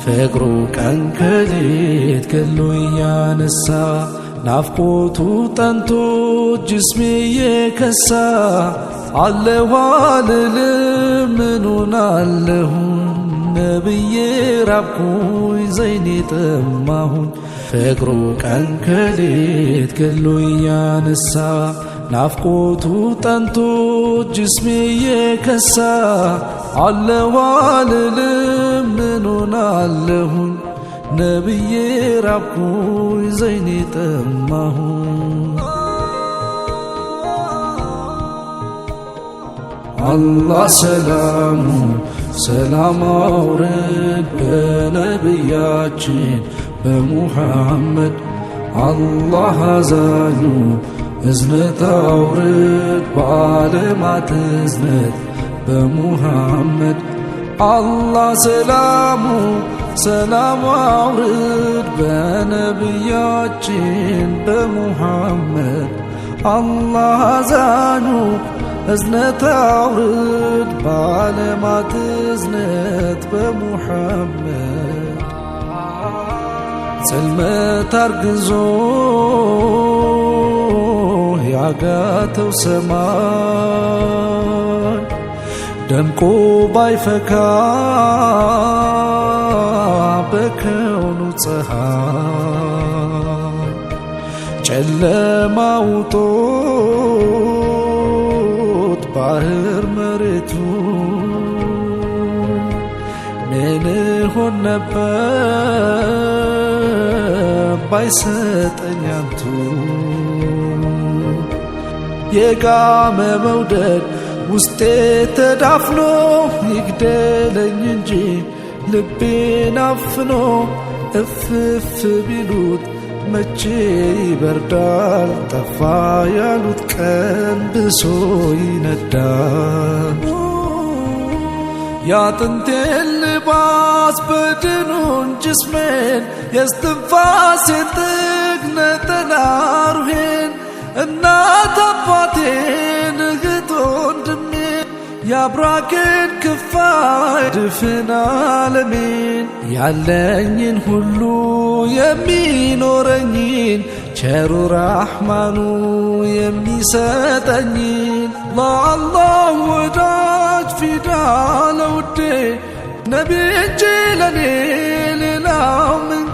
ፍቅሩ ቀን ከሌት ገሎ እያነሳ ናፍቆቱ ጠንቶ ጅስሜ የከሳ አለሁ አልልም ምኑን አለሁን ነብዬ ራብኩኝ ዘይኔ ጠማሁኝ ፍቅሩ ቀን ከሌት ገሎ እያነሳ ናፍቆቱ ጠንቶ ጅስሜ የከሳ አለሁ አልልም ምኑን አለሁኝ ነብዬ ራብኩኝ ዘይኔ ጠማሁኝ አላህ ሰላሙ ሰላም አውርድ በነቢያችን በሙሐመድ አላህ አዛኙ እዝነት አውርድ በዓለማት እዝነት በሙሐመድ አላህ ሰላሙ ሰላም አውርድ በነቢያችን በሙሐመድ አላህ አዛኙ እዝነት አውርድ በዓለማት እዝነት በሙሐመድ ጽልመት አርግዞ ያጋተው ሰማይ ደምቆ ባይፈካ በከውኑ ፀሐይ ጨለማውጦት ባህር መሬቱ ምን ሆን ነበር ባይሰጠኝ አንቱ የጋመ መውደድ ውስጤ ተዳፍኖ ይግደለኝ እንጂ ልቤን አፍኖ እፍፍ ቢሉት መቼ ይበርዳል ጠፋ ያሉት ቀን ብሶ ይነዳል ያጥንቴን ልባስ በድኑን ጅስሜን የስትንፋሴን ጥግ ነጠላ ሩሄን እናት አባቴን እህት ወንድሜን ያብራኬን ክፋይ ድፍን ዓለሜን ያለኝን ሁሉ የሚኖረኝን ቸሩ ራሕማኑ የሚሰጠኝን ለአላህ ወዳጅ ፊዳ ለውዴ ነቢ እንጂ ለኔ ሌላው ምን